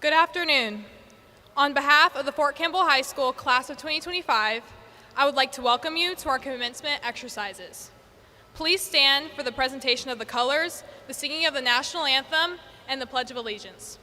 Good afternoon. On behalf of the Fort Campbell High School Class of 2025, I would like to welcome you to our commencement exercises. Please stand for the presentation of the colors, the singing of the national anthem, and the Pledge of Allegiance.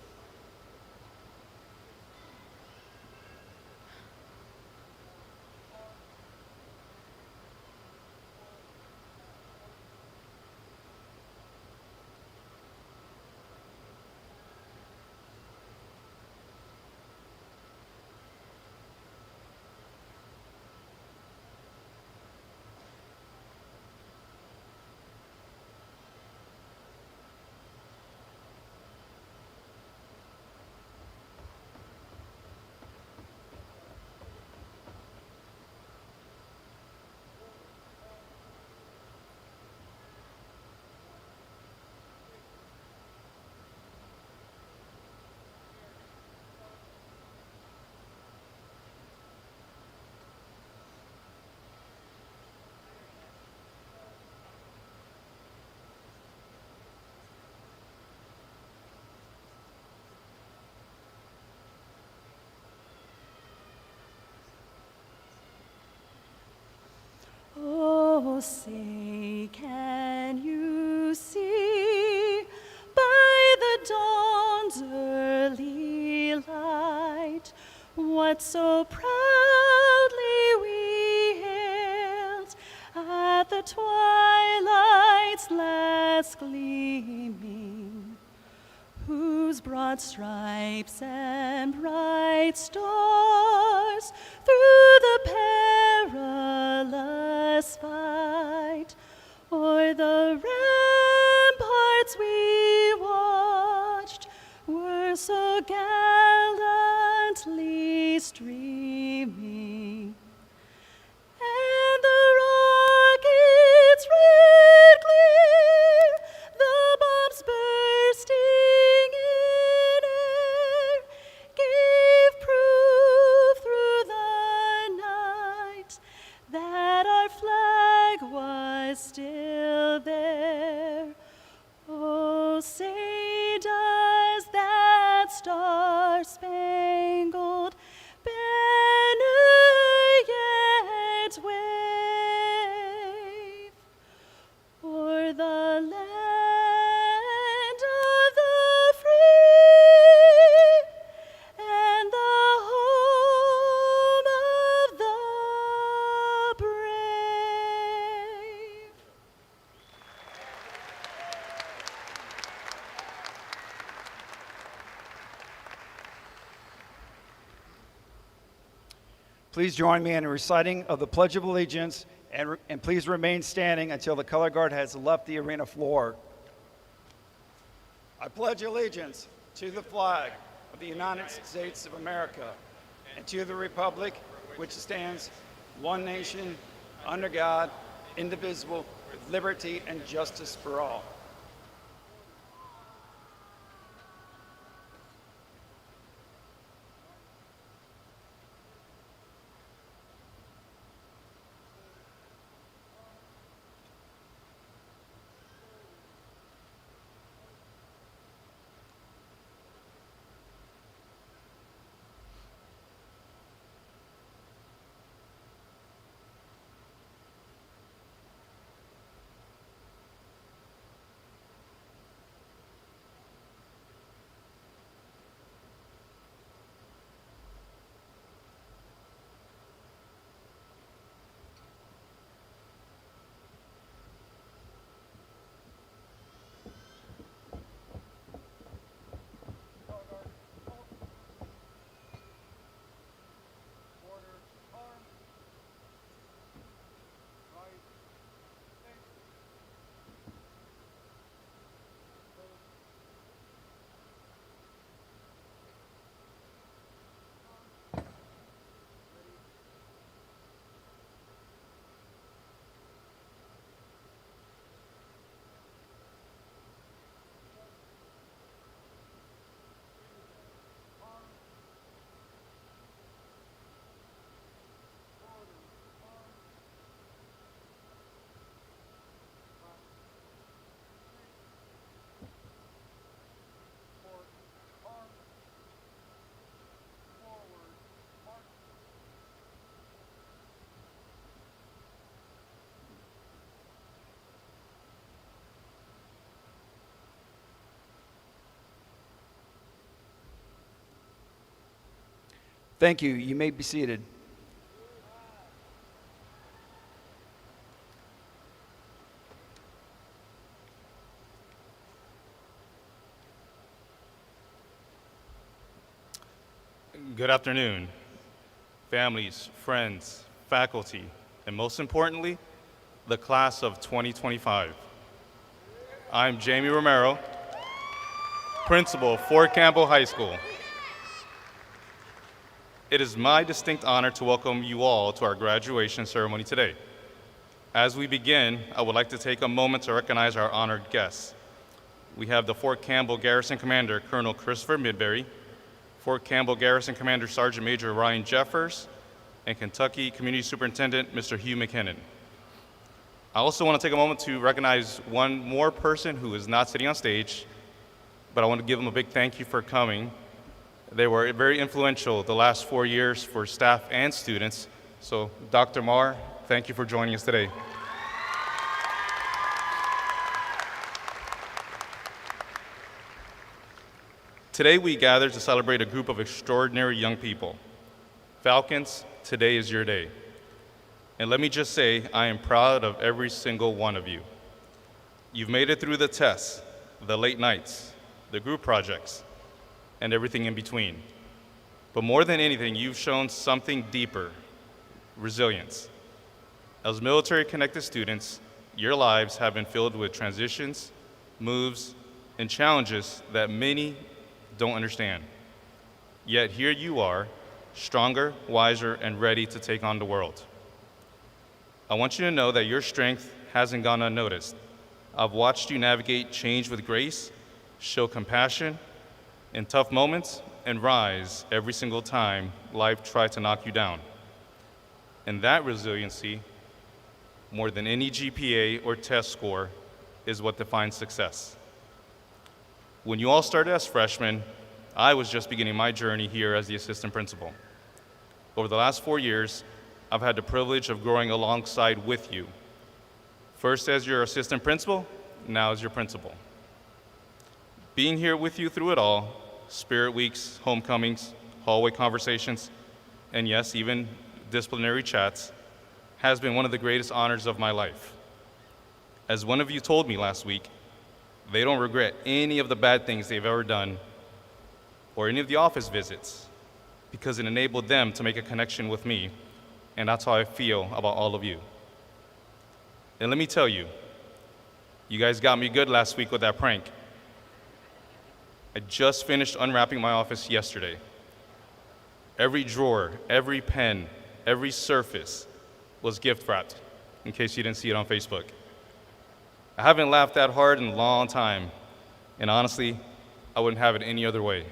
Oh, say, can you see by the dawn's early light what so proudly we hailed at the twilight's last gleaming, whose broad stripes and bright stars through the perilous fight o'er the ramparts we watched were so gallantly streaming, and the rockets' red glare, the bombs bursting in air, gave proof through the night that our flag was still there. Oh, say does that star-spangled banner yet wave o'er the land of the free and the home of the brave? Please join me in a reciting of the Pledge of Allegiance, and please remain standing until the color guard has left the arena floor. I pledge allegiance to the flag of the United States of America and to the republic which stands one nation, under God, indivisible, with liberty and justice for all. Thank you. You may be seated. Good afternoon, families, friends, faculty, and most importantly, the class of 2025. I'm Jamie Romero, principal of Fort Campbell High School. It is my distinct honor to welcome you all to our graduation ceremony today. As we begin, I would like to take a moment to recognize our honored guests. We have the Fort Campbell Garrison Commander, Colonel Christopher Midbury, Fort Campbell Garrison Commander Sergeant Major Ryan Jeffers, and Kentucky Community Superintendent Mr. Hugh McKinnon. I also want to take a moment to recognize one more person who is not sitting on stage, but I want to give them a big thank you for coming. They were very influential the last 4 years for staff and students. So Dr. Marr, thank you for joining us today. Today we gather to celebrate a group of extraordinary young people. Falcons, today is your day. And let me just say, I am proud of every single one of you. You've made it through the tests, the late nights, the group projects, and everything in between. But more than anything, you've shown something deeper, resilience. As military-connected students, your lives have been filled with transitions, moves, and challenges that many don't understand. Yet here you are, stronger, wiser, and ready to take on the world. I want you to know that your strength hasn't gone unnoticed. I've watched you navigate change with grace, show compassion in tough moments, and rise every single time life tried to knock you down. And that resiliency, more than any GPA or test score, is what defines success. When you all started as freshmen, I was just beginning my journey here as the assistant principal. Over the last 4 years, I've had the privilege of growing alongside with you. First as your assistant principal, now as your principal. Being here with you through it all, spirit weeks, homecomings, hallway conversations, and yes, even disciplinary chats, has been one of the greatest honors of my life. As one of you told me last week, they don't regret any of the bad things they've ever done or any of the office visits because it enabled them to make a connection with me, and that's how I feel about all of you. And let me tell you, you guys got me good last week with that prank. I just finished unwrapping my office yesterday. Every drawer, every pen, every surface was gift wrapped, in case you didn't see it on Facebook. I haven't laughed that hard in a long time, and honestly, I wouldn't have it any other way.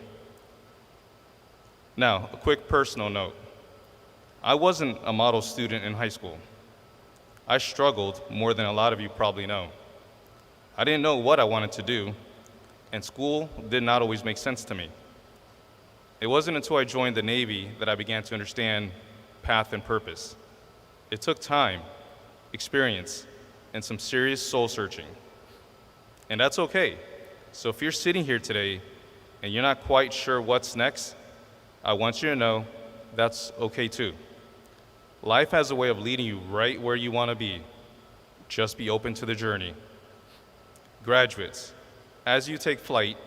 Now, a quick personal note. I wasn't a model student in high school. I struggled more than a lot of you probably know. I didn't know what I wanted to do, and school did not always make sense to me. It wasn't until I joined the Navy that I began to understand path and purpose. It took time, experience, and some serious soul searching. And that's okay. So if you're sitting here today and you're not quite sure what's next, I want you to know that's okay too. Life has a way of leading you right where you want to be. Just be open to the journey. Graduates, as you take flight,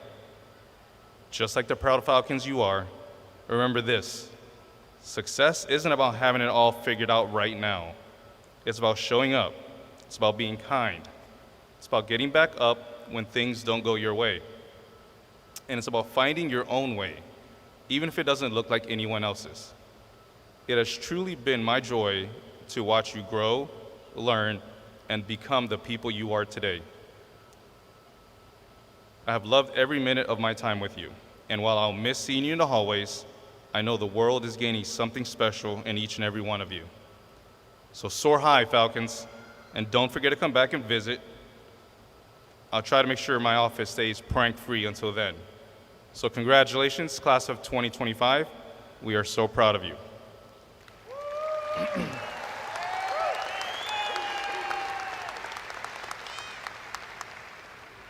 just like the proud Falcons you are, remember this: success isn't about having it all figured out right now. It's about showing up. It's about being kind. It's about getting back up when things don't go your way. And it's about finding your own way, even if it doesn't look like anyone else's. It has truly been my joy to watch you grow, learn, and become the people you are today. I have loved every minute of my time with you, and while I'll miss seeing you in the hallways, I know the world is gaining something special in each and every one of you. So soar high, Falcons, and don't forget to come back and visit. I'll try to make sure my office stays prank-free until then. So congratulations, class of 2025. We are so proud of you.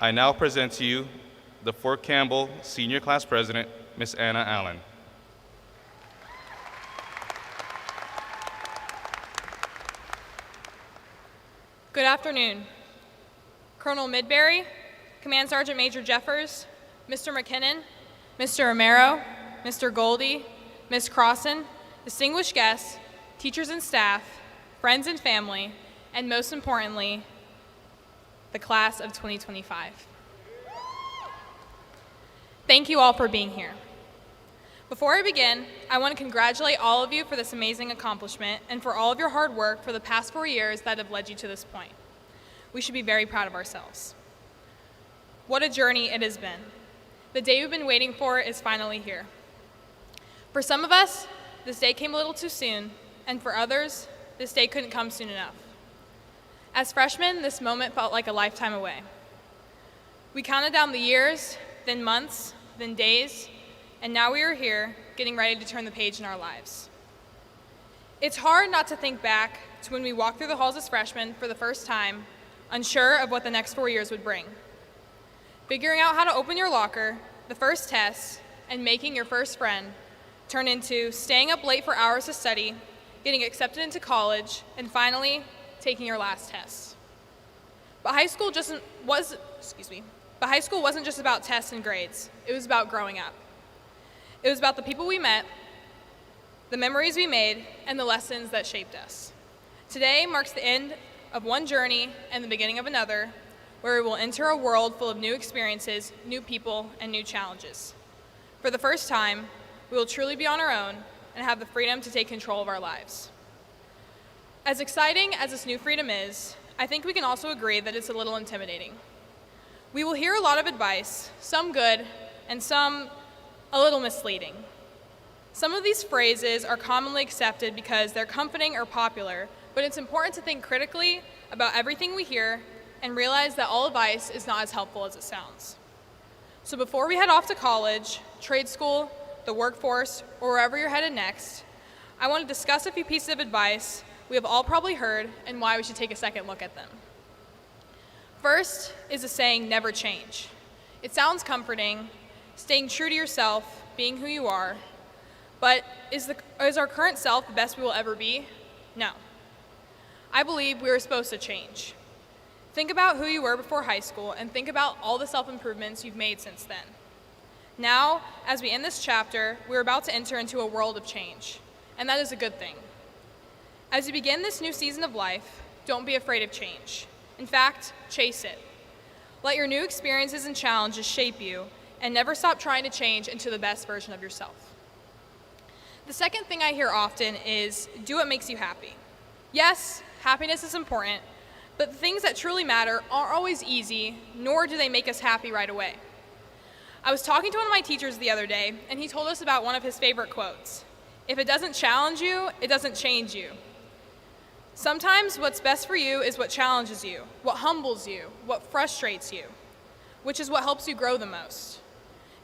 I now present to you the Fort Campbell Senior Class President, Ms. Anna Allen. afternoon. Colonel Midbury, Command Sergeant Major Jeffers, Mr. McKinnon, Mr. Romero, Mr. Goldie, Ms. Crossan, distinguished guests, teachers and staff, friends and family, and most importantly, the class of 2025. Thank you all for being here. Before I begin, I want to congratulate all of you for this amazing accomplishment and for all of your hard work for the past 4 years that have led you to this point. We should be very proud of ourselves. What a journey it has been. The day we've been waiting for is finally here. For some of us, this day came a little too soon, and for others, this day couldn't come soon enough. As freshmen, this moment felt like a lifetime away. We counted down the years, then months, then days, and now we are here, getting ready to turn the page in our lives. It's hard not to think back to when we walked through the halls as freshmen for the first time, unsure of what the next 4 years would bring. Figuring out how to open your locker, the first test, and making your first friend turned into staying up late for hours to study, getting accepted into college, and finally, taking your last test. But high school wasn't just about tests and grades. It was about growing up. It was about the people we met, the memories we made, and the lessons that shaped us. Today marks the end of one journey and the beginning of another, where we will enter a world full of new experiences, new people, and new challenges. For the first time, we will truly be on our own and have the freedom to take control of our lives. As exciting as this new freedom is, I think we can also agree that it's a little intimidating. We will hear a lot of advice, some good, and some a little misleading. Some of these phrases are commonly accepted because they're comforting or popular, but it's important to think critically about everything we hear and realize that all advice is not as helpful as it sounds. So before we head off to college, trade school, the workforce, or wherever you're headed next, I want to discuss a few pieces of advice we have all probably heard and why we should take a second look at them. First is the saying, never change. It sounds comforting, staying true to yourself, being who you are, but is our current self the best we will ever be? No. I believe we are supposed to change. Think about who you were before high school and think about all the self-improvements you've made since then. Now, as we end this chapter, we're about to enter into a world of change, and that is a good thing. As you begin this new season of life, don't be afraid of change. In fact, chase it. Let your new experiences and challenges shape you, and never stop trying to change into the best version of yourself. The second thing I hear often is, do what makes you happy. Yes, happiness is important, but the things that truly matter aren't always easy, nor do they make us happy right away. I was talking to one of my teachers the other day, and he told us about one of his favorite quotes. If it doesn't challenge you, it doesn't change you. Sometimes what's best for you is what challenges you, what humbles you, what frustrates you, which is what helps you grow the most.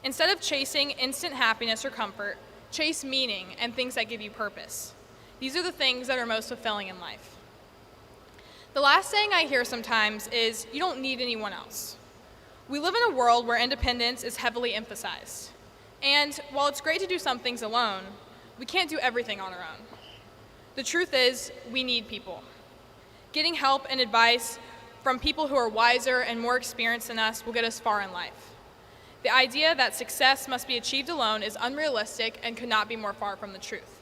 Instead of chasing instant happiness or comfort, chase meaning and things that give you purpose. These are the things that are most fulfilling in life. The last saying I hear sometimes is, you don't need anyone else. We live in a world where independence is heavily emphasized. And while it's great to do some things alone, we can't do everything on our own. The truth is, we need people. Getting help and advice from people who are wiser and more experienced than us will get us far in life. The idea that success must be achieved alone is unrealistic and could not be more far from the truth.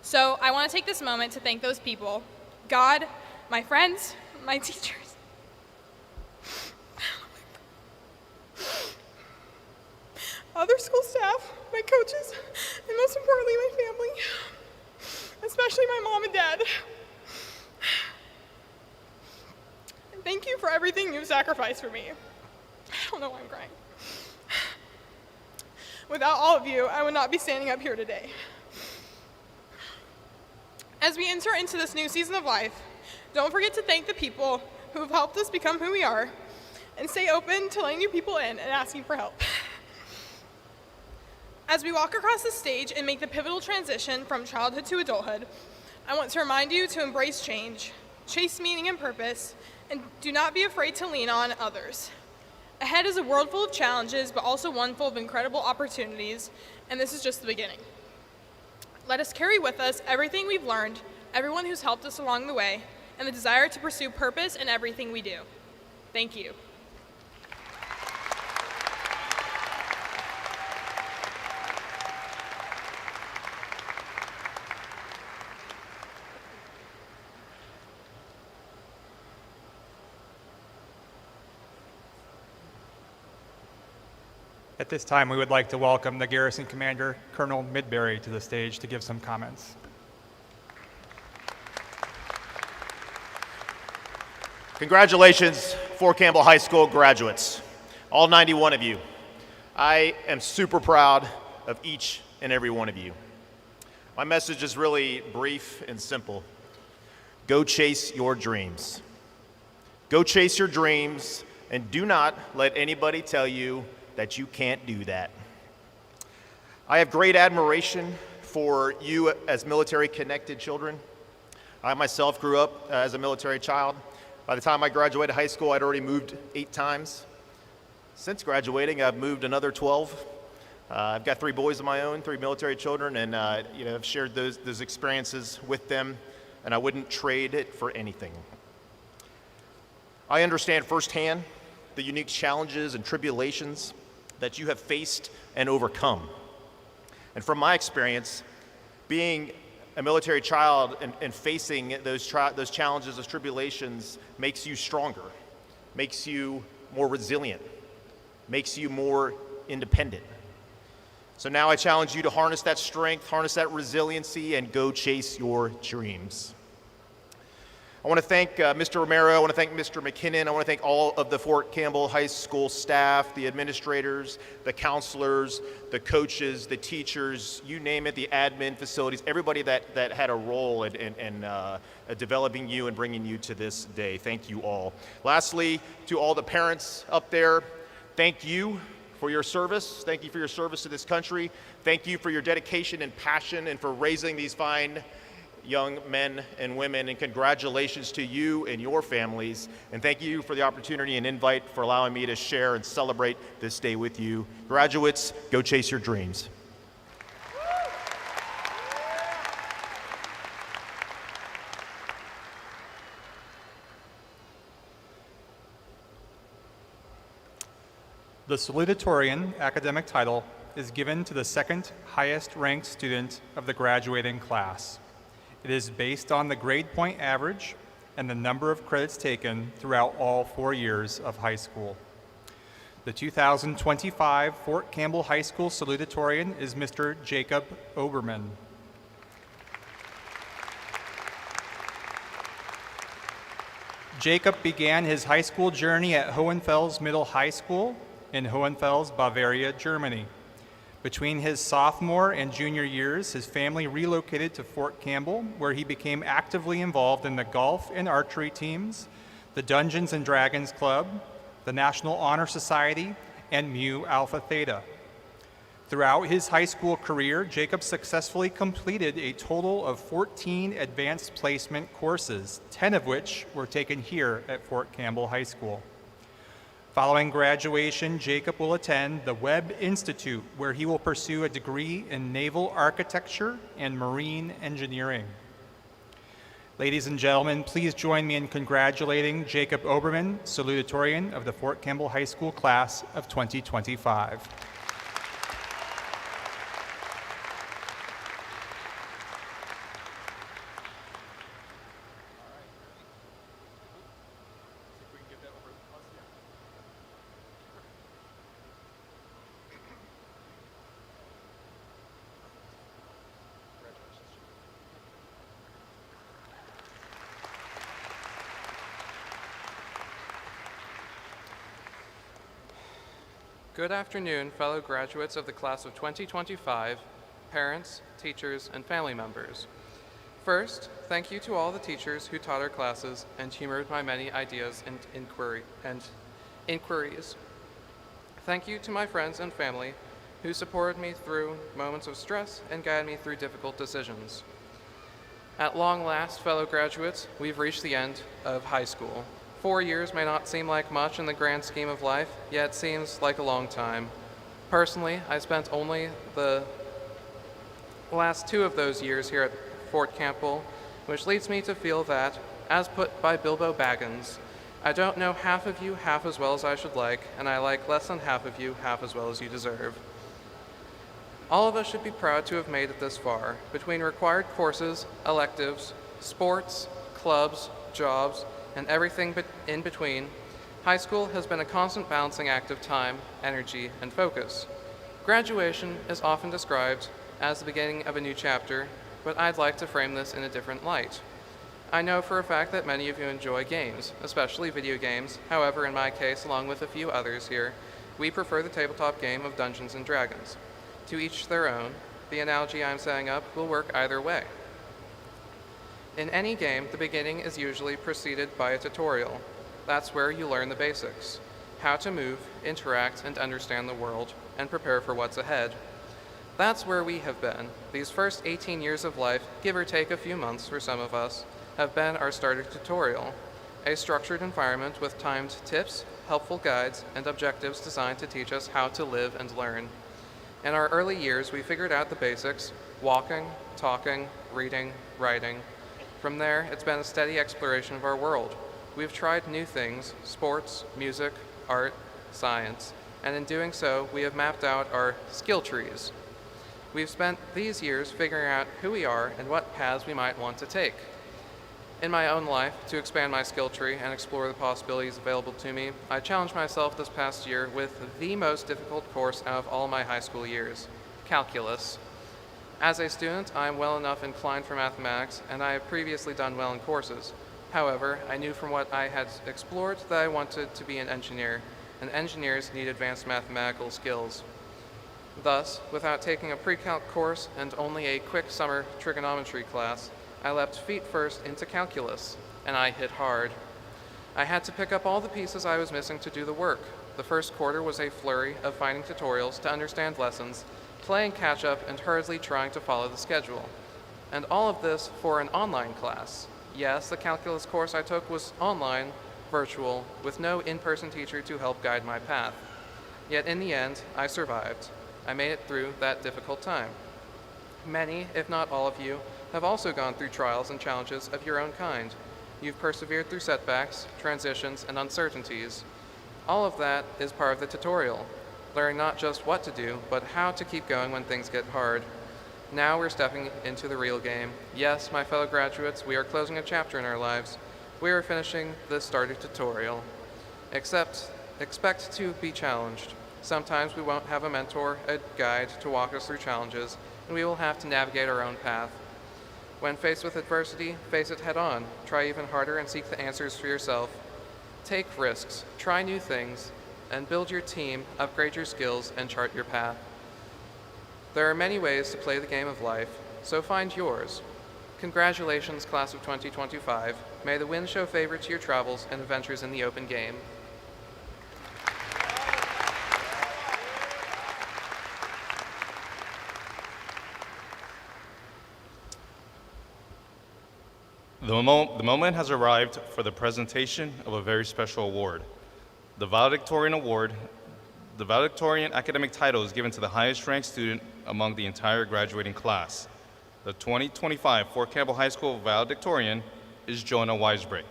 So I want to take this moment to thank those people, God, my friends, my teachers, other school staff, my coaches, and most importantly, my family, especially my mom and dad. And thank you for everything you've sacrificed for me. I don't know why I'm crying. Without all of you, I would not be standing up here today. As we enter into this new season of life, don't forget to thank the people who have helped us become who we are, and stay open to letting new people in and asking for help. As we walk across the stage and make the pivotal transition from childhood to adulthood, I want to remind you to embrace change, chase meaning and purpose, and do not be afraid to lean on others. Ahead is a world full of challenges, but also one full of incredible opportunities, and this is just the beginning. Let us carry with us everything we've learned, everyone who's helped us along the way, and the desire to pursue purpose in everything we do. Thank you. At this time, we would like to welcome the Garrison Commander, Colonel Midbury, to the stage to give some comments. Congratulations, Fort Campbell High School graduates, all 91 of you. I am super proud of each and every one of you. My message is really brief and simple. Go chase your dreams. Go chase your dreams, and do not let anybody tell you that you can't do that. I have great admiration for you as military-connected children. I myself grew up as a military child. By the time I graduated high school, I'd already moved 8 times. Since graduating, I've moved another 12. I've got 3 boys of my own, 3 military children, and I've shared those experiences with them, and I wouldn't trade it for anything. I understand firsthand the unique challenges and tribulations that you have faced and overcome. And from my experience, being a military child and facing those challenges, those tribulations, makes you stronger, makes you more resilient, makes you more independent. So now I challenge you to harness that strength, harness that resiliency, and go chase your dreams. I want to thank Mr. Romero, I want to thank Mr. McKinnon, I want to thank all of the Fort Campbell High School staff, the administrators, the counselors, the coaches, the teachers, you name it, the admin facilities, everybody that had a role in developing you and bringing you to this day. Thank you all. Lastly, to all the parents up there, thank you for your service. Thank you for your service to this country. Thank you for your dedication and passion and for raising these fine young men and women, and congratulations to you and your families. And thank you for the opportunity and invite for allowing me to share and celebrate this day with you. Graduates, go chase your dreams. The salutatorian academic title is given to the second highest ranked student of the graduating class. It is based on the grade point average and the number of credits taken throughout all 4 years of high school. The 2025 Fort Campbell High School salutatorian is Mr. Jacob Oberman. Jacob began his high school journey at Hohenfels Middle High School in Hohenfels, Bavaria, Germany. Between his sophomore and junior years, his family relocated to Fort Campbell, where he became actively involved in the golf and archery teams, the Dungeons and Dragons Club, the National Honor Society, and Mu Alpha Theta. Throughout his high school career, Jacob successfully completed a total of 14 advanced placement courses, 10 of which were taken here at Fort Campbell High School. Following graduation, Jacob will attend the Webb Institute, where he will pursue a degree in naval architecture and marine engineering. Ladies and gentlemen, please join me in congratulating Jacob Oberman, salutatorian of the Fort Campbell High School class of 2025. Good afternoon, fellow graduates of the class of 2025, parents, teachers, and family members. First, thank you to all the teachers who taught our classes and humored my many ideas and inquiries. Thank you to my friends and family who supported me through moments of stress and guided me through difficult decisions. At long last, fellow graduates, we've reached the end of high school. 4 years may not seem like much in the grand scheme of life, yet it seems like a long time. Personally, I spent only the last 2 of those years here at Fort Campbell, which leads me to feel that, as put by Bilbo Baggins, I don't know half of you half as well as I should like, and I like less than half of you half as well as you deserve. All of us should be proud to have made it this far. Between required courses, electives, sports, clubs, jobs, and everything in between, high school has been a constant balancing act of time, energy, and focus. Graduation is often described as the beginning of a new chapter, but I'd like to frame this in a different light. I know for a fact that many of you enjoy games, especially video games. However, in my case, along with a few others here, we prefer the tabletop game of Dungeons & Dragons. To each their own, the analogy I'm setting up will work either way. In any game, the beginning is usually preceded by a tutorial. That's where you learn the basics, how to move, interact, and understand the world, and prepare for what's ahead. That's where we have been. These first 18 years of life, give or take a few months for some of us, have been our starter tutorial, a structured environment with timed tips, helpful guides, and objectives designed to teach us how to live and learn. In our early years, we figured out the basics: walking, talking, reading, writing. From there, it's been a steady exploration of our world. We've tried new things: sports, music, art, science, and in doing so, we have mapped out our skill trees. We've spent these years figuring out who we are and what paths we might want to take. In my own life, to expand my skill tree and explore the possibilities available to me, I challenged myself this past year with the most difficult course out of all my high school years: calculus. As a student, I am well enough inclined for mathematics, and I have previously done well in courses. However, I knew from what I had explored that I wanted to be an engineer, and engineers need advanced mathematical skills. Thus, without taking a pre-calc course and only a quick summer trigonometry class, I leapt feet first into calculus, and I hit hard. I had to pick up all the pieces I was missing to do the work. The first quarter was a flurry of finding tutorials to understand lessons, playing catch-up, and hurriedly trying to follow the schedule. And all of this for an online class. Yes, the calculus course I took was online, virtual, with no in-person teacher to help guide my path. Yet in the end, I survived. I made it through that difficult time. Many, if not all of you, have also gone through trials and challenges of your own kind. You've persevered through setbacks, transitions, and uncertainties. All of that is part of the tutorial, learning not just what to do, but how to keep going when things get hard. Now we're stepping into the real game. Yes, my fellow graduates, we are closing a chapter in our lives. We are finishing the starter tutorial. Expect to be challenged. Sometimes we won't have a mentor, a guide to walk us through challenges, and we will have to navigate our own path. When faced with adversity, face it head on. Try even harder and seek the answers for yourself. Take risks, try new things, and build your team, upgrade your skills, and chart your path. There are many ways to play the game of life, so find yours. Congratulations, class of 2025. May the wind show favor to your travels and adventures in the open game. The moment has arrived for the presentation of a very special award. The valedictorian award. The valedictorian academic title is given to the highest ranked student among the entire graduating class. The 2025 Fort Campbell High School valedictorian is Jonah Weisbrick.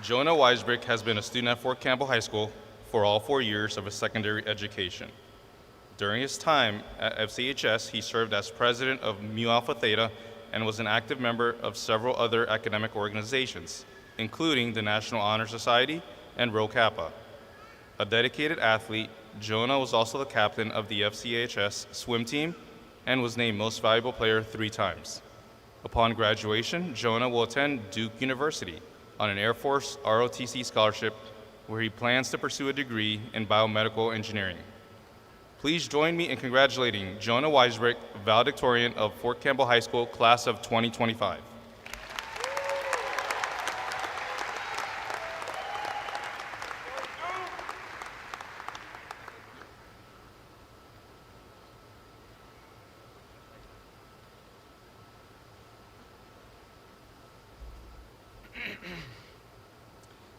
Jonah Weisbrick has been a student at Fort Campbell High School for all 4 years of his secondary education. During his time at FCHS, he served as president of Mu Alpha Theta and was an active member of several other academic organizations, including the National Honor Society and Rho Kappa. A dedicated athlete, Jonah was also the captain of the FCHS swim team and was named Most Valuable Player 3 times. Upon graduation, Jonah will attend Duke University on an Air Force ROTC scholarship where he plans to pursue a degree in biomedical engineering. Please join me in congratulating Jonah Weisbrick, valedictorian of Fort Campbell High School, class of 2025.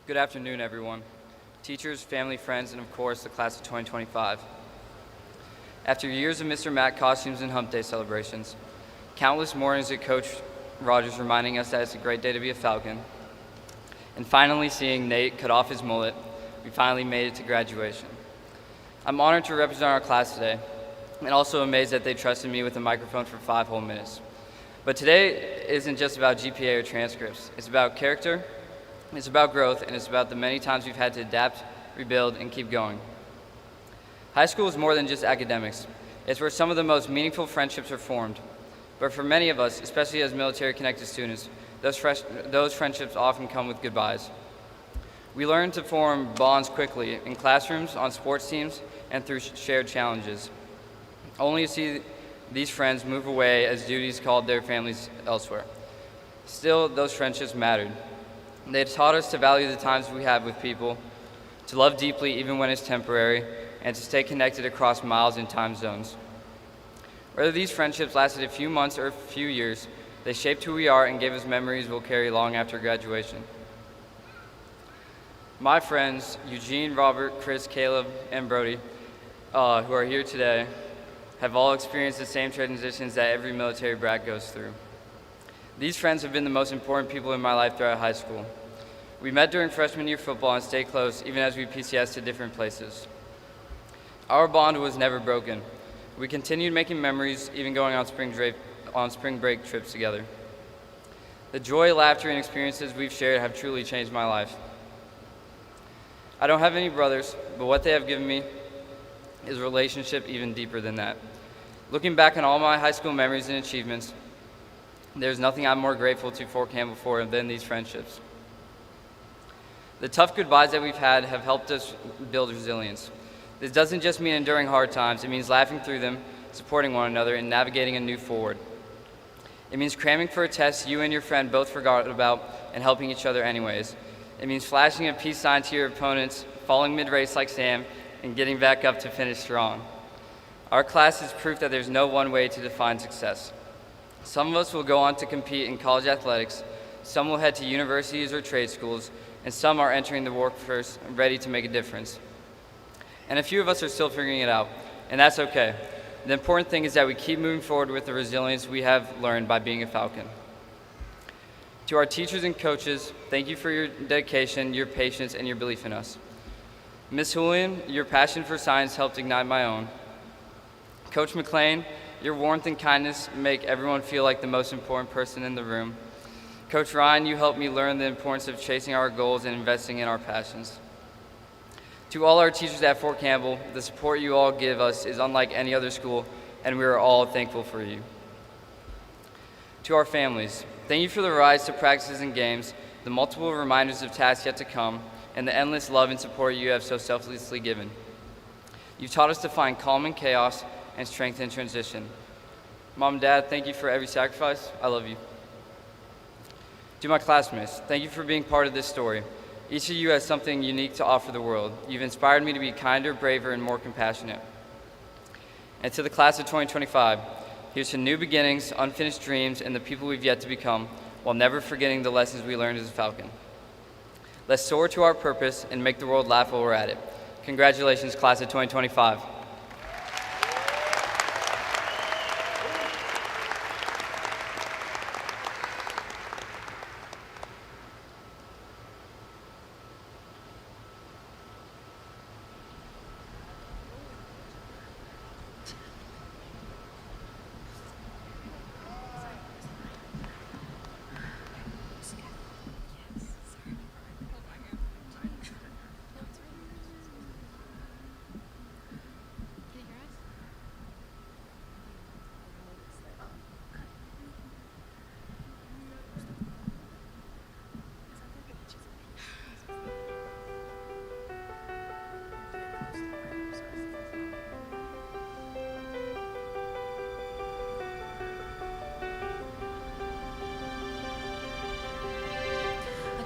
Good afternoon, everyone. Teachers, family, friends, and of course, the class of 2025. After years of Mr. Mac costumes and hump day celebrations, countless mornings at Coach Rogers reminding us that it's a great day to be a Falcon, and finally seeing Nate cut off his mullet, we finally made it to graduation. I'm honored to represent our class today, and also amazed that they trusted me with a microphone for 5 whole minutes. But today isn't just about GPA or transcripts. It's about character, it's about growth, and it's about the many times we've had to adapt, rebuild, and keep going. High school is more than just academics. It's where some of the most meaningful friendships are formed. But for many of us, especially as military-connected students, those friendships often come with goodbyes. We learn to form bonds quickly in classrooms, on sports teams, and through shared challenges, only to see these friends move away as duties called their families elsewhere. Still, those friendships mattered. They taught us to value the times we have with people, to love deeply even when it's temporary, and to stay connected across miles and time zones. Whether these friendships lasted a few months or a few years, they shaped who we are and gave us memories we'll carry long after graduation. My friends, Eugene, Robert, Chris, Caleb, and Brody, who are here today, have all experienced the same transitions that every military brat goes through. These friends have been the most important people in my life throughout high school. We met during freshman year football and stayed close even as we PCSed to different places. Our bond was never broken. We continued making memories, even going on spring break trips together. The joy, laughter, and experiences we've shared have truly changed my life. I don't have any brothers, but what they have given me is a relationship even deeper than that. Looking back on all my high school memories and achievements, there's nothing I'm more grateful to Fort Campbell for than these friendships. The tough goodbyes that we've had have helped us build resilience. This doesn't just mean enduring hard times, it means laughing through them, supporting one another, and navigating a new forward. It means cramming for a test you and your friend both forgot about and helping each other anyways. It means flashing a peace sign to your opponents, falling mid-race like Sam, and getting back up to finish strong. Our class is proof that there's no one way to define success. Some of us will go on to compete in college athletics, some will head to universities or trade schools, and some are entering the workforce ready to make a difference. And a few of us are still figuring it out, and that's okay. The important thing is that we keep moving forward with the resilience we have learned by being a Falcon. To our teachers and coaches, thank you for your dedication, your patience, and your belief in us. Ms. Julian, your passion for science helped ignite my own. Coach McLean, your warmth and kindness make everyone feel like the most important person in the room. Coach Ryan, you helped me learn the importance of chasing our goals and investing in our passions. To all our teachers at Fort Campbell, the support you all give us is unlike any other school, and we are all thankful for you. To our families, thank you for the rides to practices and games, the multiple reminders of tasks yet to come, and the endless love and support you have so selflessly given. You've taught us to find calm in chaos and strength in transition. Mom and Dad, thank you for every sacrifice. I love you. To my classmates, thank you for being part of this story. Each of you has something unique to offer the world. You've inspired me to be kinder, braver, and more compassionate. And to the class of 2025, here's to new beginnings, unfinished dreams, and the people we've yet to become, while never forgetting the lessons we learned as a Falcon. Let's soar to our purpose and make the world laugh while we're at it. Congratulations, class of 2025.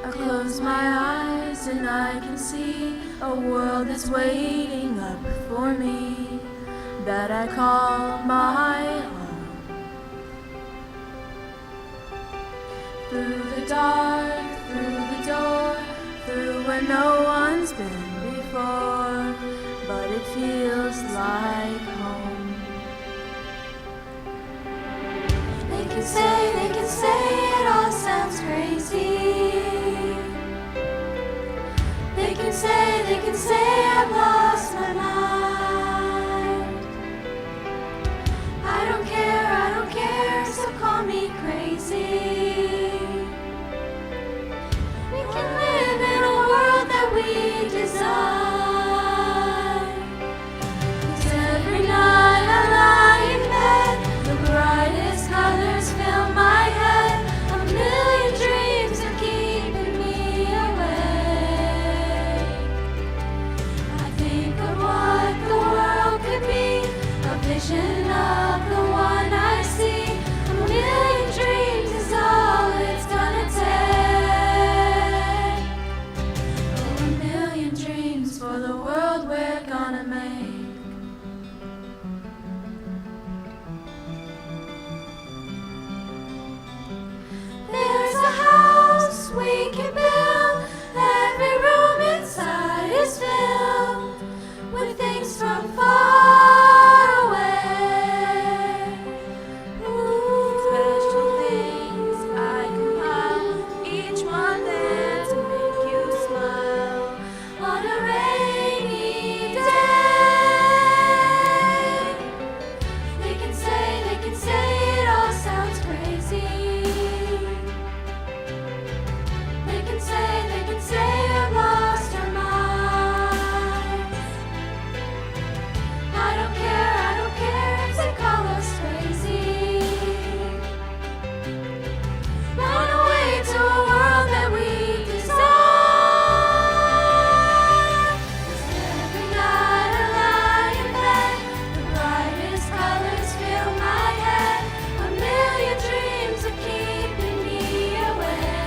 I close my eyes and I can see a world that's waiting up for me, that I call my home. Through the dark, through the door, through where no one's been before, but it feels like home. can say it all sounds crazy. They can say I've lost my mind. I don't care, so call me crazy. We can live in a world that we design. 'Cause every night I lie in bed, the brightest colors fill my head. A million dreams are keeping me awake. I think of what the world could be, a vision of the one I see. A million dreams is all it's gonna take. Oh, a million dreams for the world we're gonna make. There's a house we can build. Every room inside is filled with things from far away. Special things I compile, each one there to make you smile on a rainy day. They can say it all sounds crazy. They can say I've lost our minds. I don't care if they call us crazy. Run away to a world that we desire. 'Cause every night I lie in bed, the brightest colors fill my head. A million dreams are keeping me awake.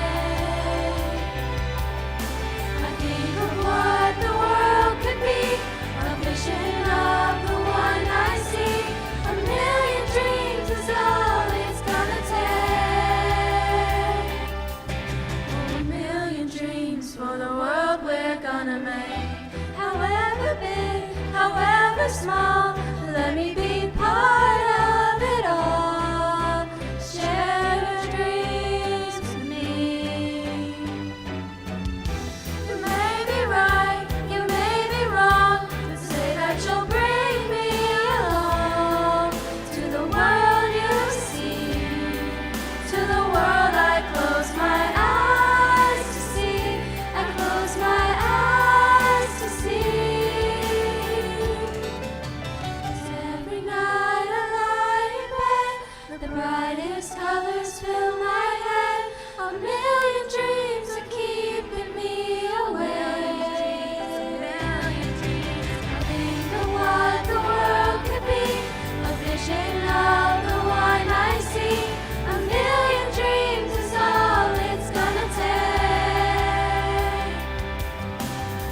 I think of what the world could be, a vision of the one I see. A million dreams is all it's gonna take. Oh, a million dreams for the world we're gonna make. However big, however small, let me be part of it all. Share your dreams with me. You may be right, you may be wrong, but say that you'll bring me along to the world you see, to the world I close my eyes to see. I close my eyes to see. 'Cause every night I lie in bed, the brightest colors fill my head. A million dreams are keeping me awake. I think of what the world could be, a vision of the one I see. A million dreams is all it's gonna take.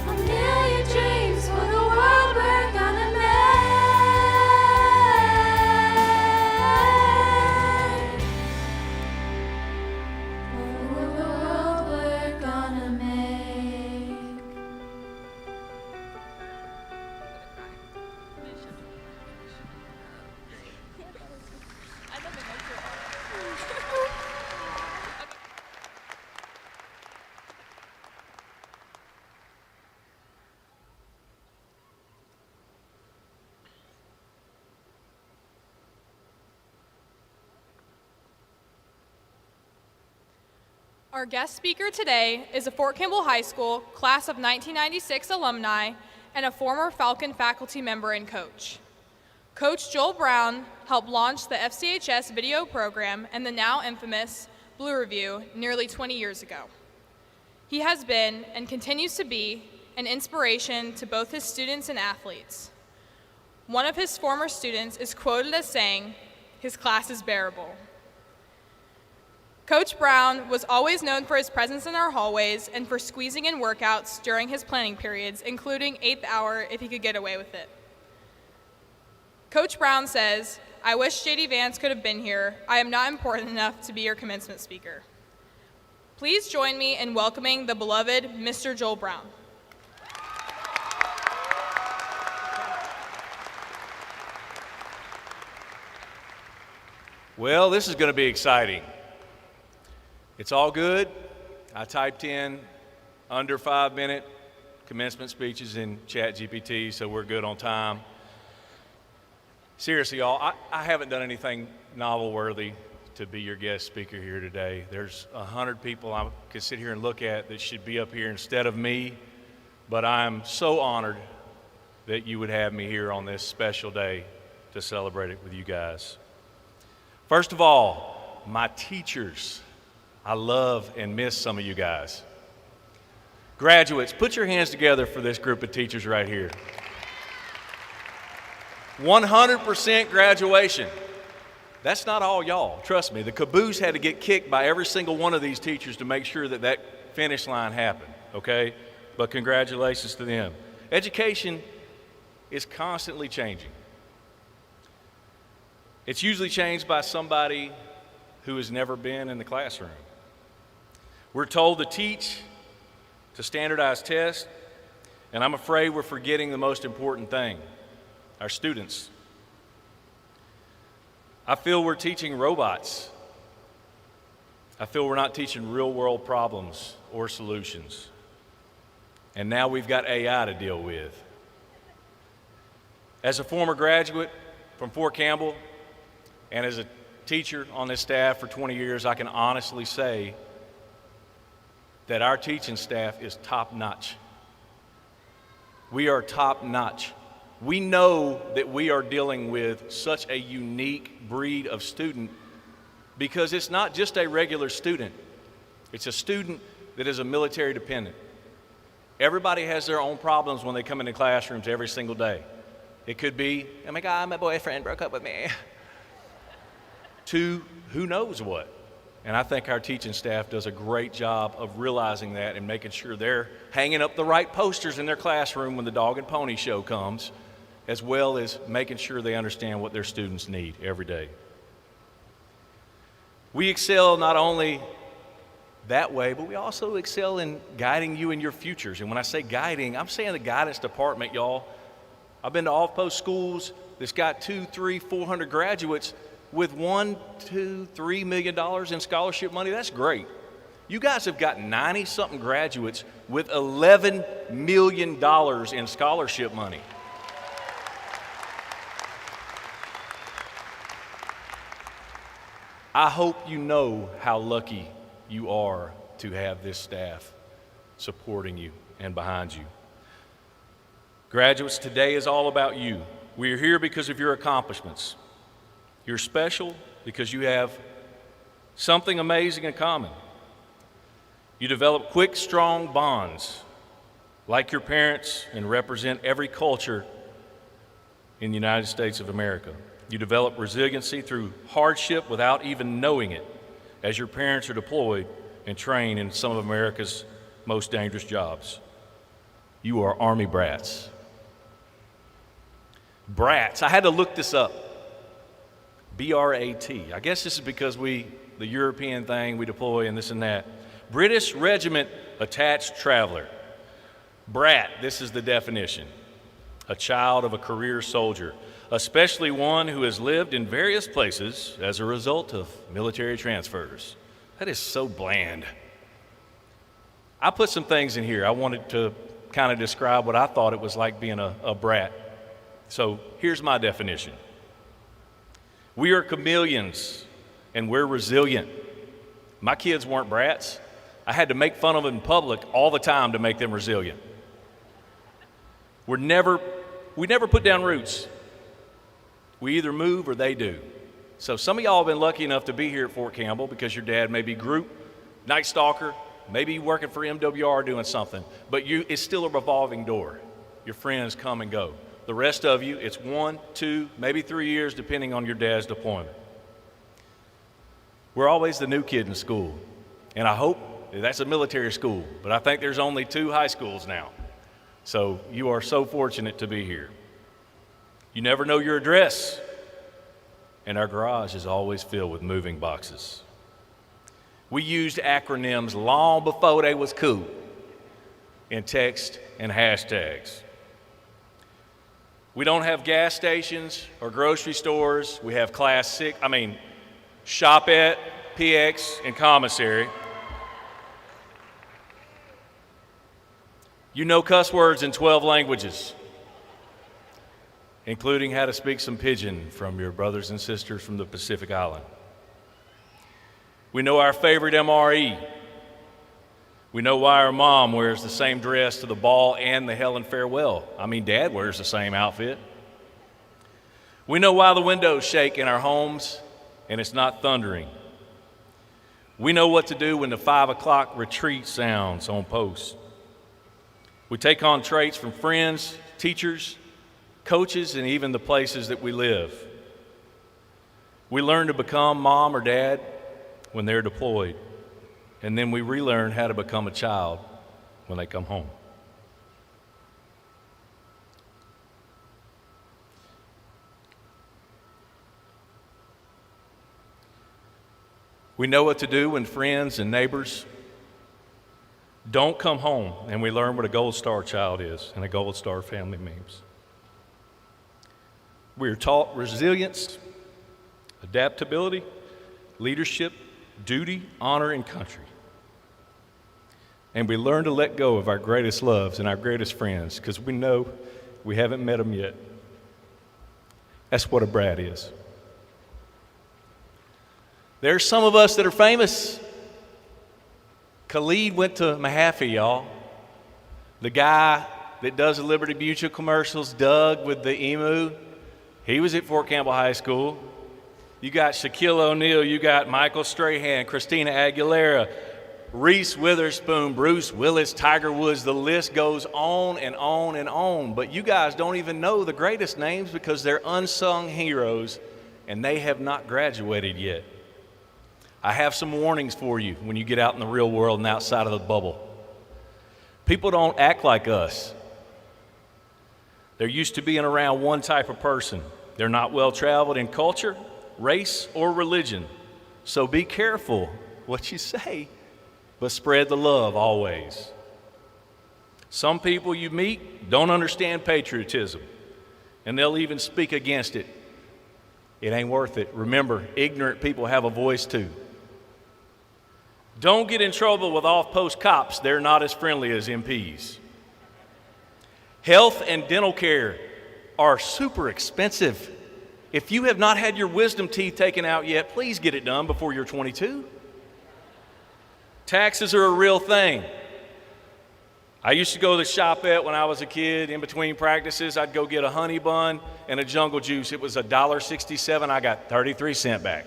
A million dreams for the world we're gonna make. For the world we're gonna make. Our guest speaker today is a Fort Campbell High School class of 1996 alumni and a former Falcon faculty member and coach. Coach Joel Brown helped launch the FCHS video program and the now infamous Blue Review nearly 20 years ago. He has been and continues to be an inspiration to both his students and athletes. One of his former students is quoted as saying, "His class is bearable." Coach Brown was always known for his presence in our hallways and for squeezing in workouts during his planning periods, including 8th hour if he could get away with it. Coach Brown says, "I wish JD Vance could have been here. I am not important enough to be your commencement speaker." Please join me in welcoming the beloved Mr. Joel Brown. Well, this is going to be exciting. It's all good. I typed in under 5-minute commencement speeches in ChatGPT, so we're good on time. Seriously, y'all, I haven't done anything novel-worthy to be your guest speaker here today. There's 100 people I could sit here and look at that should be up here instead of me, but I'm so honored that you would have me here on this special day to celebrate it with you guys. First of all, my teachers. I love and miss some of you guys. Graduates, put your hands together for this group of teachers right here. 100% graduation. That's not all y'all, trust me. The caboose had to get kicked by every single one of these teachers to make sure that that finish line happened, okay? But congratulations to them. Education is constantly changing. It's usually changed by somebody who has never been in the classroom. We're told to teach, to standardize tests, and I'm afraid we're forgetting the most important thing, our students. I feel we're teaching robots. I feel we're not teaching real-world problems or solutions. And now we've got AI to deal with. As a former graduate from Fort Campbell and as a teacher on this staff for 20 years, I can honestly say that our teaching staff is top-notch. We are top-notch. We know that we are dealing with such a unique breed of student because it's not just a regular student. It's a student that is a military dependent. Everybody has their own problems when they come into classrooms every single day. It could be, oh my God, my boyfriend broke up with me, to who knows what. And I think our teaching staff does a great job of realizing that and making sure they're hanging up the right posters in their classroom when the dog and pony show comes, as well as making sure they understand what their students need every day. We excel not only that way, but we also excel in guiding you in your futures. And when I say guiding, I'm saying the guidance department, y'all. I've been to off-post schools that's got 200, 300, 400 graduates with $1, $2, $3 million in scholarship money. That's great. You guys have got 90-something graduates with $11 million in scholarship money. I hope you know how lucky you are to have this staff supporting you and behind you. Graduates, today is all about you. We are here because of your accomplishments. You're special because you have something amazing in common. You develop quick, strong bonds like your parents and represent every culture in the United States of America. You develop resiliency through hardship without even knowing it, as your parents are deployed and trained in some of America's most dangerous jobs. You are Army brats. Brats, I had to look this up. B-R-A-T. I guess this is because the European thing, we deploy and this and that. British Regiment Attached Traveler. Brat, this is the definition. A child of a career soldier, especially one who has lived in various places as a result of military transfers. That is so bland. I put some things in here. I wanted to kind of describe what I thought it was like being a brat. So here's my definition. We are chameleons and we're resilient. My kids weren't brats. I had to make fun of them in public all the time to make them resilient. We never put down roots. We either move or they do. So some of y'all have been lucky enough to be here at Fort Campbell because your dad may be group, Night Stalker, maybe working for MWR doing something, but it's still a revolving door. Your friends come and go. The rest of you, it's 1, 2, maybe 3 years, depending on your dad's deployment. We're always the new kid in school, and I hope that's a military school, but I think there's only 2 high schools now. So you are so fortunate to be here. You never know your address, and our garage is always filled with moving boxes. We used acronyms long before they was cool in text and hashtags. We don't have gas stations or grocery stores. We have shopette, PX, and commissary. You know cuss words in 12 languages, including how to speak some pidgin from your brothers and sisters from the Pacific Island. We know our favorite MRE. We know why our mom wears the same dress to the ball and the Helen farewell. I mean, Dad wears the same outfit. We know why the windows shake in our homes and it's not thundering. We know what to do when the 5 o'clock retreat sounds on post. We take on traits from friends, teachers, coaches, and even the places that we live. We learn to become mom or dad when they're deployed, and then we relearn how to become a child when they come home. We know what to do when friends and neighbors don't come home, and we learn what a Gold Star child is and a Gold Star family means. We are taught resilience, adaptability, leadership, duty, honor, and country. And we learn to let go of our greatest loves and our greatest friends because we know we haven't met them yet. That's what a brat is. There's some of us that are famous. Khalid went to Mahaffey, y'all. The guy that does the Liberty Mutual commercials, Doug with the emu, he was at Fort Campbell High School. You got Shaquille O'Neal, you got Michael Strahan, Christina Aguilera, Reese Witherspoon, Bruce Willis, Tiger Woods, the list goes on and on and on. But you guys don't even know the greatest names because they're unsung heroes and they have not graduated yet. I have some warnings for you when you get out in the real world and outside of the bubble. People don't act like us. They're used to being around one type of person. They're not well traveled in culture, race, or religion. So be careful what you say, but spread the love always. Some people you meet don't understand patriotism, and they'll even speak against it. It ain't worth it. Remember, ignorant people have a voice too. Don't get in trouble with off-post cops. They're not as friendly as MPs. Health and dental care are super expensive. If you have not had your wisdom teeth taken out yet, please get it done before you're 22. Taxes are a real thing. I used to go to the shopette when I was a kid. In between practices, I'd go get a honey bun and a jungle juice. It was $1.67. I got 33 cents back.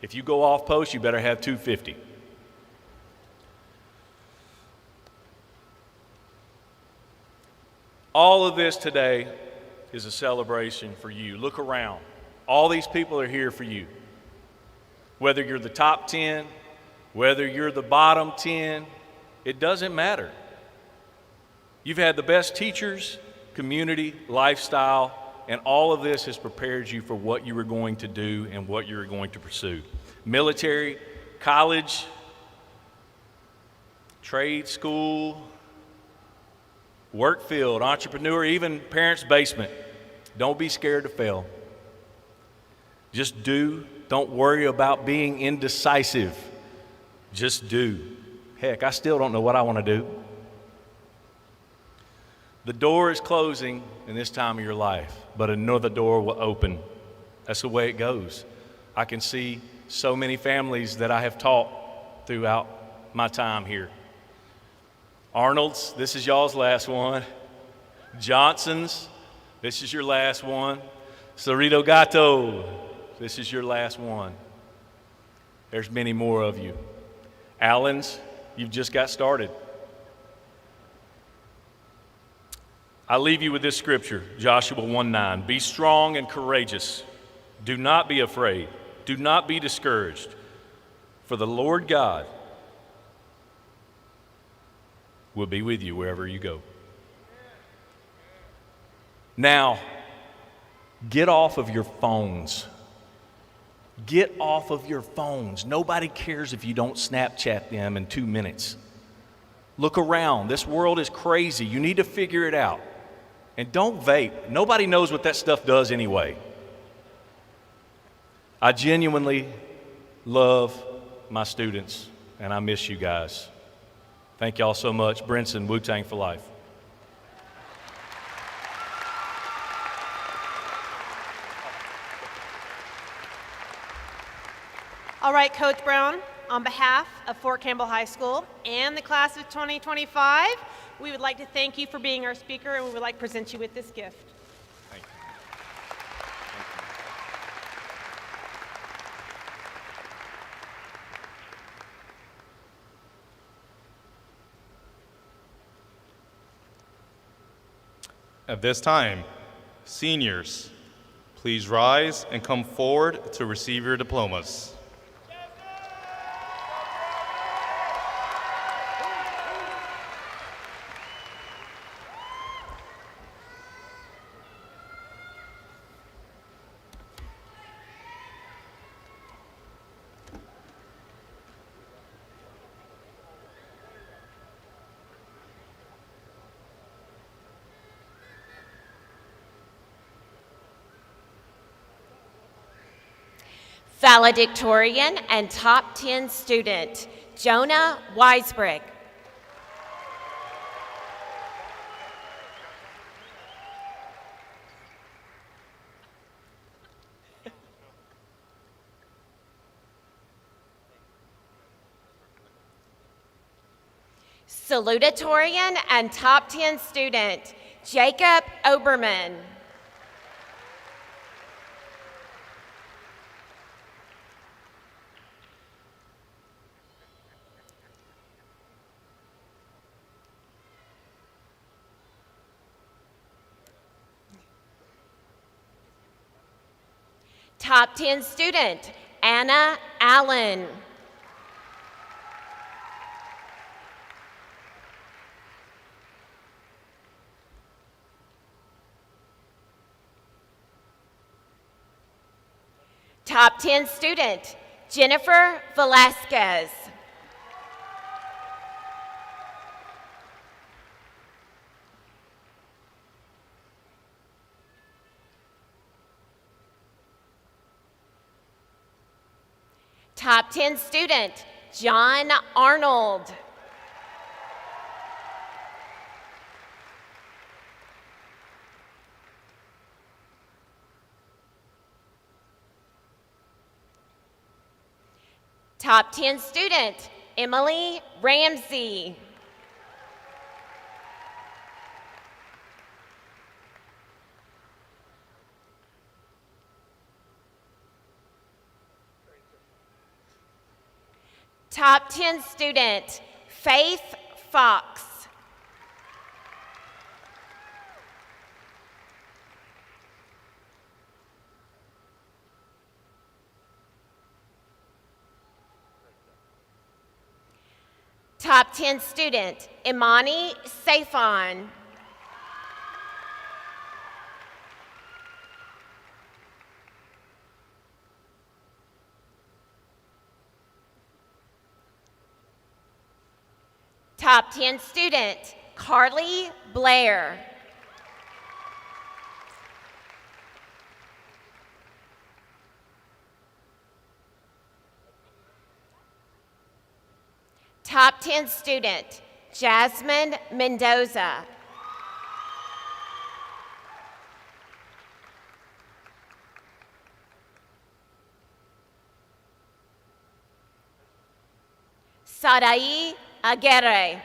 If you go off post, you better have $2.50. All of this today is a celebration for you. Look around. All these people are here for you. Whether you're the top 10, whether you're the bottom 10, it doesn't matter. You've had the best teachers, community, lifestyle, and all of this has prepared you for what you were going to do and what you were going to pursue. Military, college, trade school, work field, entrepreneur, even parents' basement. Don't be scared to fail. Just do. Don't worry about being indecisive. Just do. Heck, I still don't know what I want to do. The door is closing in this time of your life, but another door will open. That's the way it goes. I can see so many families that I have taught throughout my time here. Arnold's, this is y'all's last one. Johnson's, this is your last one. Cerrito Gato, this is your last one. There's many more of you. Allen's, you've just got started. I leave you with this scripture, Joshua 1:9. Be strong and courageous. Do not be afraid. Do not be discouraged. For the Lord God will be with you wherever you go. Now, get off of your phones. Get off of your phones. Nobody cares if you don't Snapchat them in 2 minutes. Look around. This world is crazy. You need to figure it out. And don't vape. Nobody knows what that stuff does anyway. I genuinely love my students, and I miss you guys. Thank y'all so much. Brinson, Wu-Tang for life. All right, Coach Brown, on behalf of Fort Campbell High School and the class of 2025, we would like to thank you for being our speaker, and we would like to present you with this gift. Thank you. At this time, seniors, please rise and come forward to receive your diplomas. Valedictorian and top 10 student, Jonah Weisbrick. Salutatorian and top 10 student, Jacob Oberman. Top 10 student, Anna Allen. Top 10 student, Jennifer Velasquez. Top 10 student, John Arnold. Top 10 student, Emily Ramsey. Top 10 student, Faith Fox. Top 10 student, Imani Safon. Top 10 student, Carly Blair. Top 10 student, Jasmine Mendoza. Sarai Aguirre.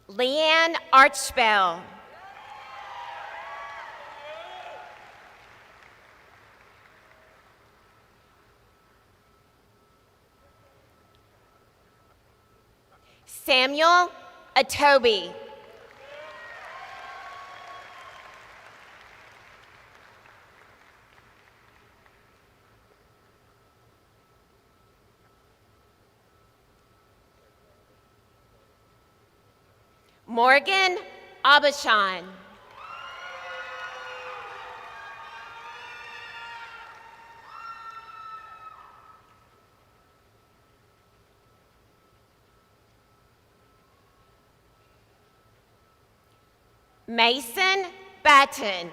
Leanne Archbell. Samuel Atobi. Morgan Abashan. Mason Batten.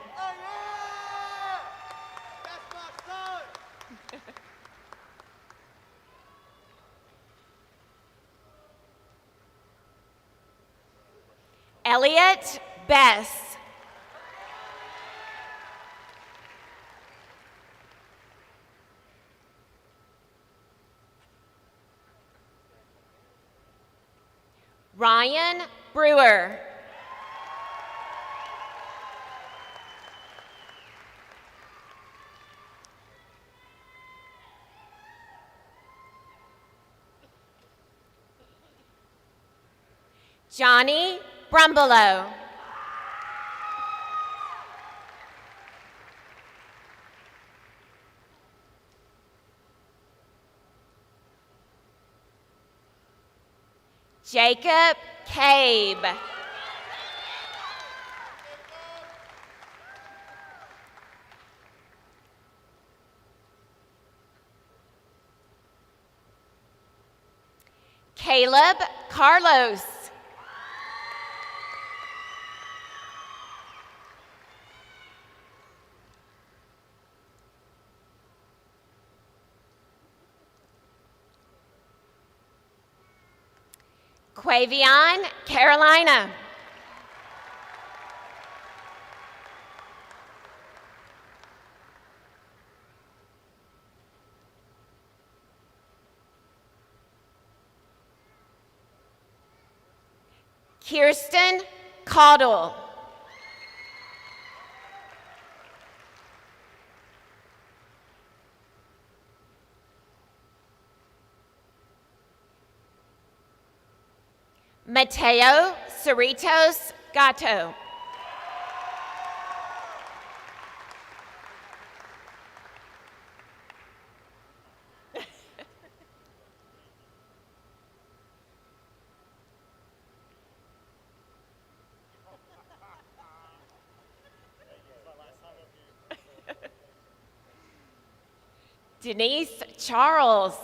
Elliot Bess. Ryan Brewer. Johnny Brumbelow. Jacob Cabe. Caleb Carlos. Quavion Carolina. Kirsten Caudle. Mateo Cerritos Gato. Denise Charles.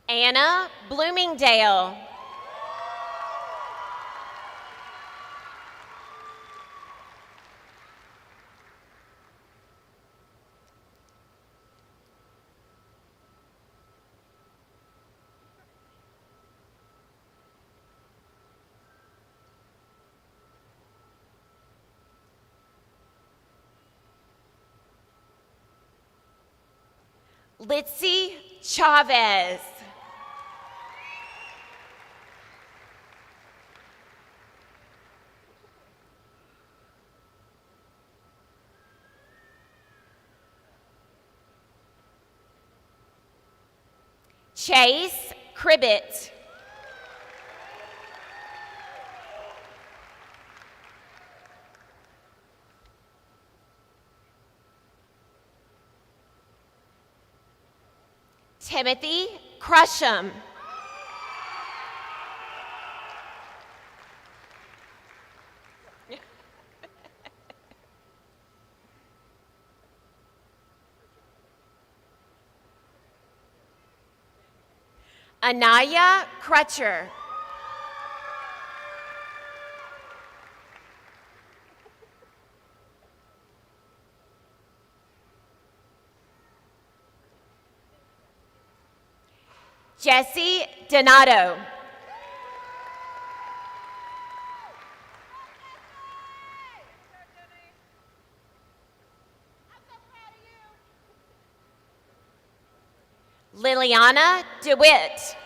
Anna Bloomingdale. Litzy Chavez. Chase Cribbett. Timothy Crusham. Anaya Crutcher. Jesse Donato. Liliana DeWitt.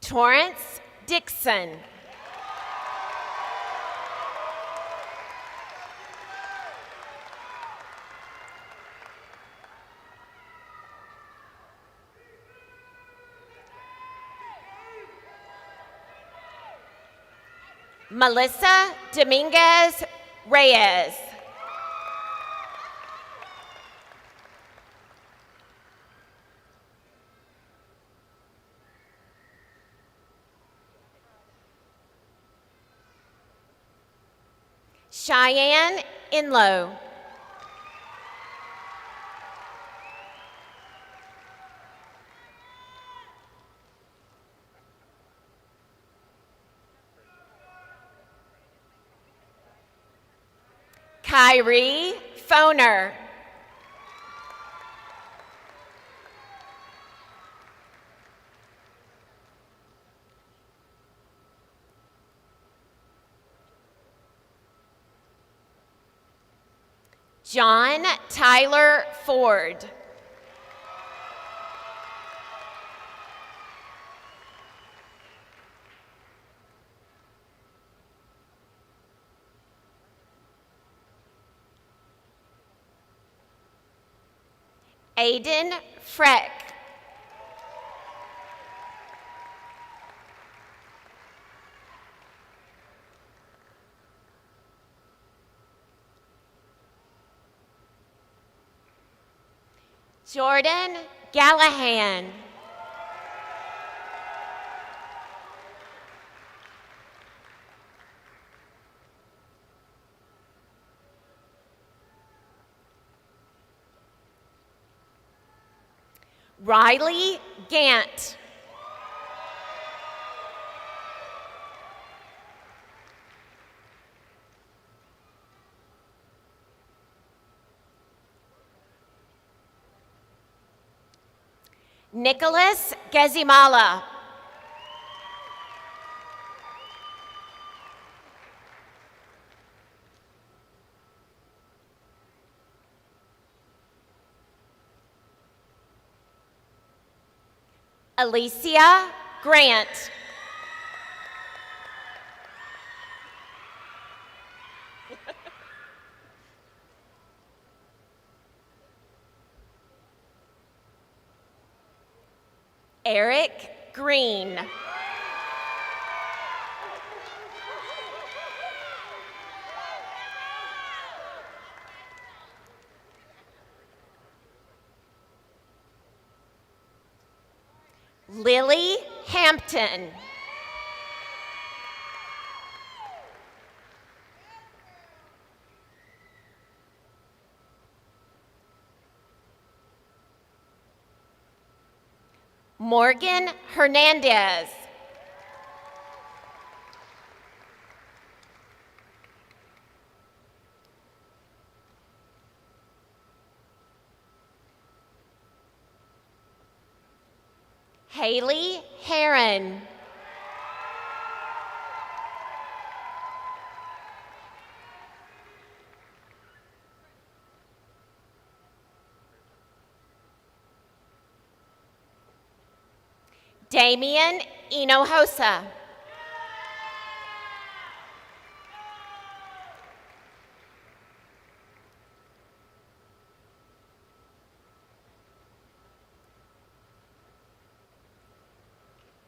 Torrance Dixon. Melissa Dominguez Reyes. Cheyenne Inlow. Kyrie Foner. John Tyler Ford. Aiden Freck. Jordan Gallahan. Riley Gant. Nicholas Gezimala. Alicia Grant. Eric Green. Lily Hampton. Morgan Hernandez. Haley Heron. Damian Inohosa.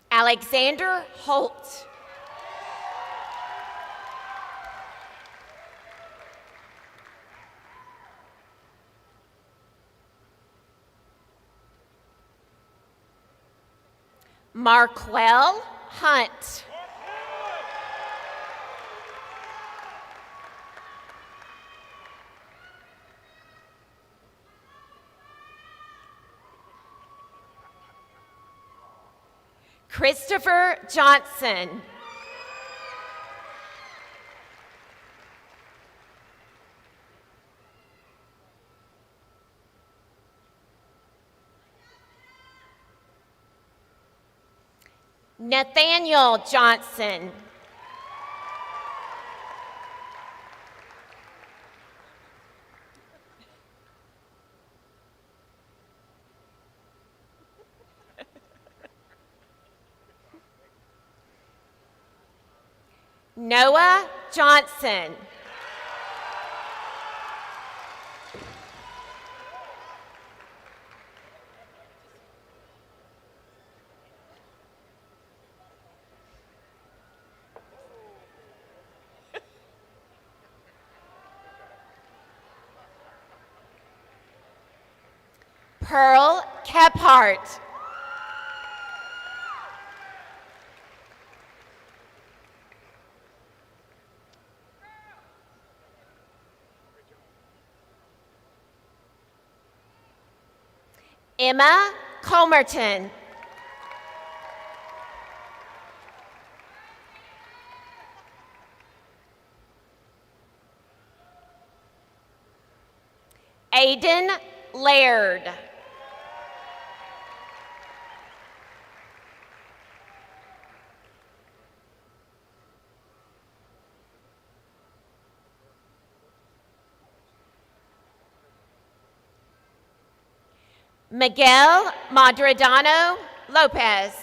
Alexander Holt. Marquell Hunt. Christopher Johnson. Nathaniel Johnson. Noah Johnson. Pearl Kephart. Emma Comerton. Aiden Laird. Miguel Madridano Lopez.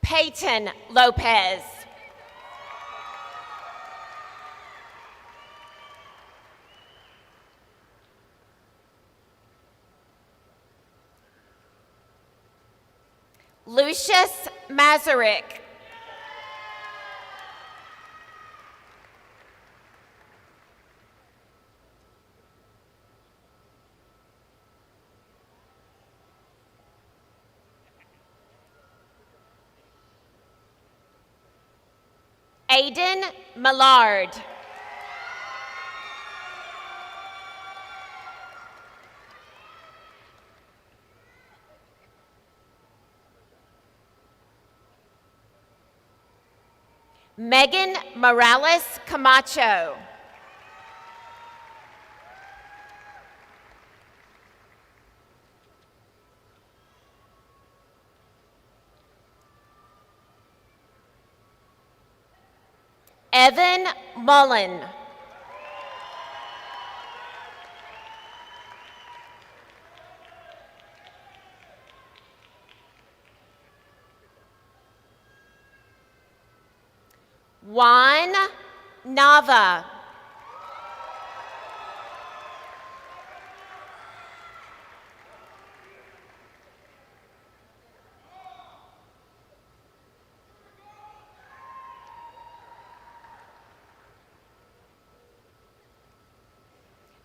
Peyton Lopez. Lucius Mazurek. Aiden Millard. Megan Morales Camacho. Evan Mullen. Juan Nava.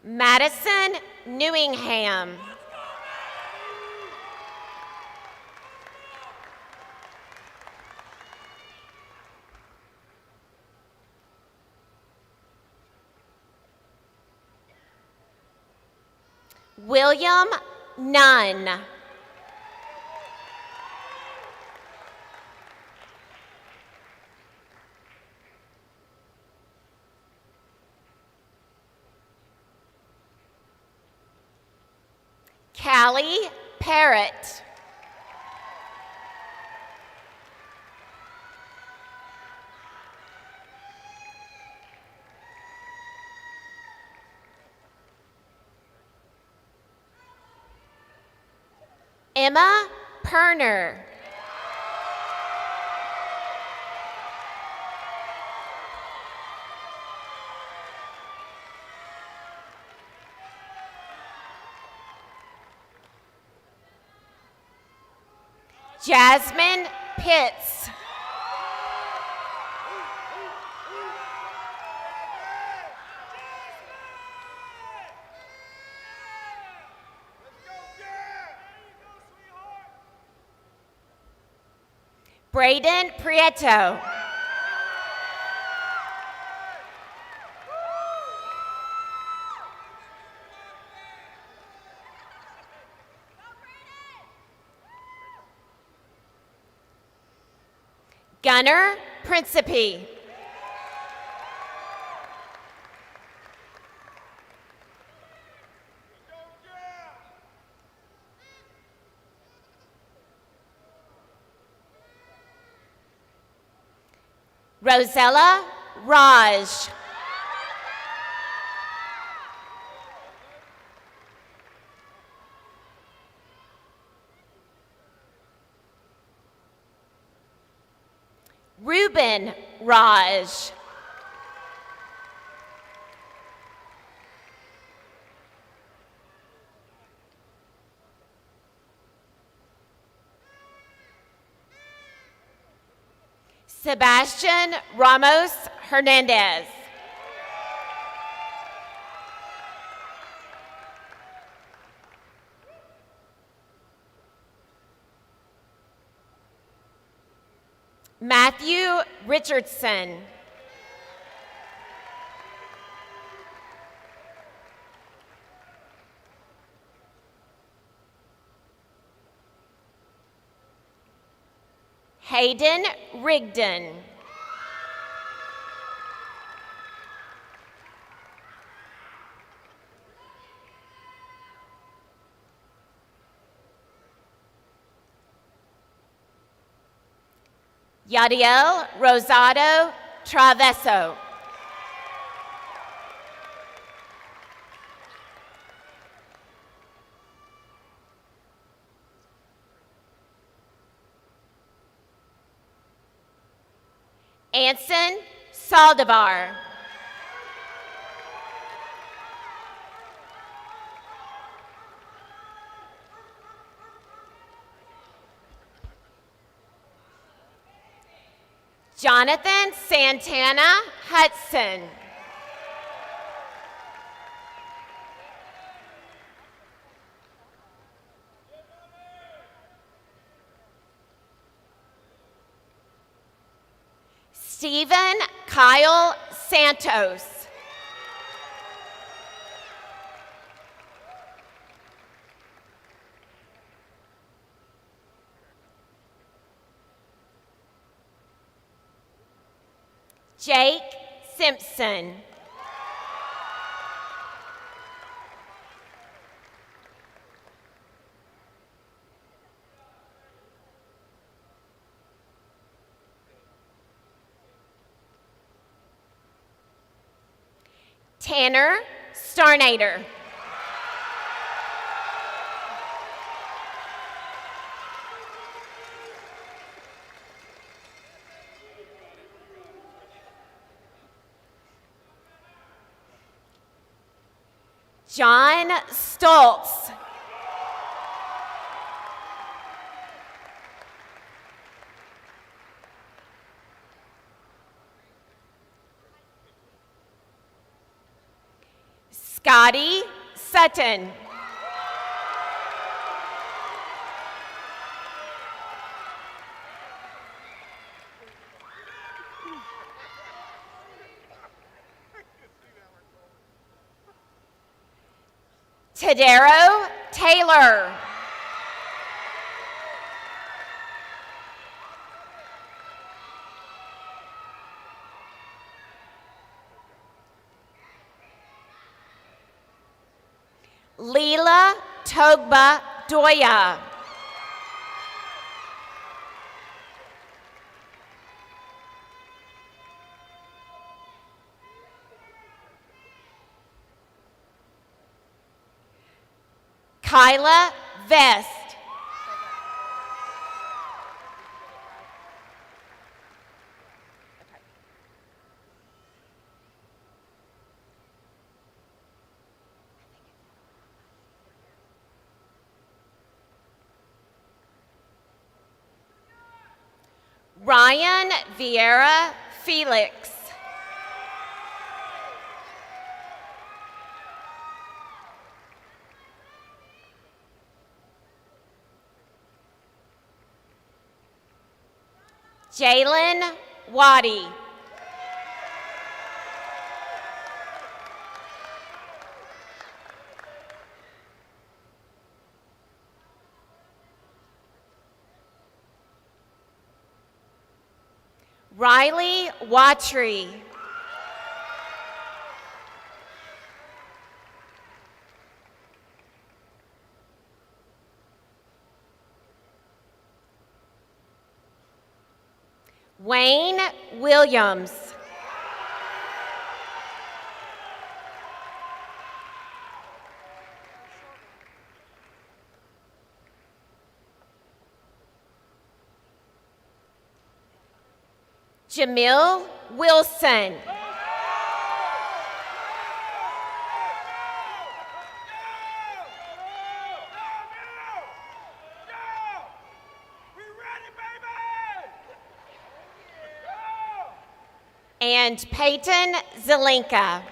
Madison Newingham. William Nunn. Callie Parrott. Emma Perner. Jasmine Pitts. Braden Prieto. Gunnar Principe. Rosella Raj. Ruben Raj. Sebastian Ramos Hernandez. Matthew Richardson. Hayden Rigdon. Yadiel Rosado Traveso. Anson Saldivar. Jonathan Santana Hudson. Stephen Kyle Santos. Jake Simpson. Tanner Starnader. John Stoltz. Scotty Sutton. Tadero Taylor. Leela Togba Doya. Kyla Vest. Ryan Vieira Felix. Jalen Waddy. Riley Watry. Wayne Williams. Jamil Wilson. And Peyton Zelinka.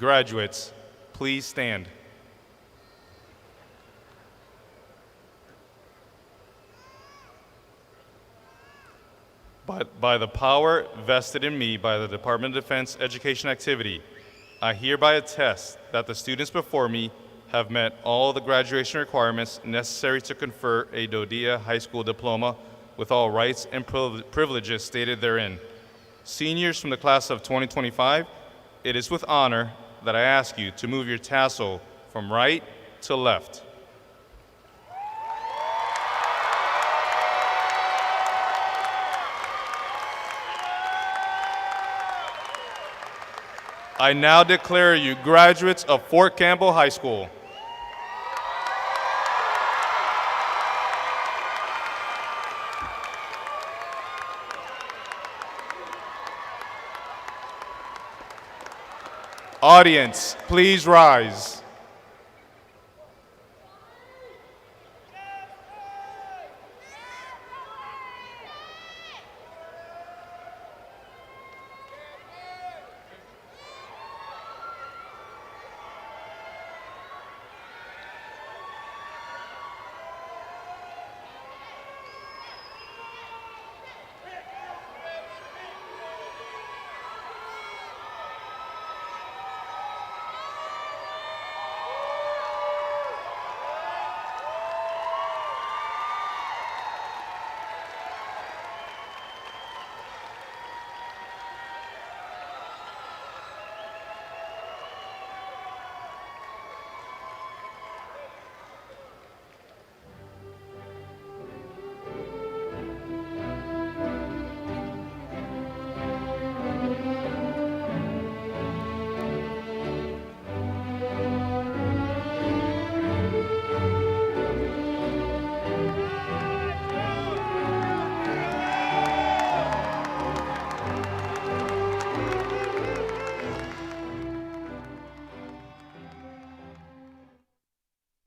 Graduates, please stand. By the power vested in me by the Department of Defense Education Activity, I hereby attest that the students before me have met all the graduation requirements necessary to confer a DoDEA high school diploma with all rights and privileges stated therein. Seniors from the class of 2025, it is with honor that I ask you to move your tassel from right to left. I now declare you graduates of Fort Campbell High School. Audience, please rise.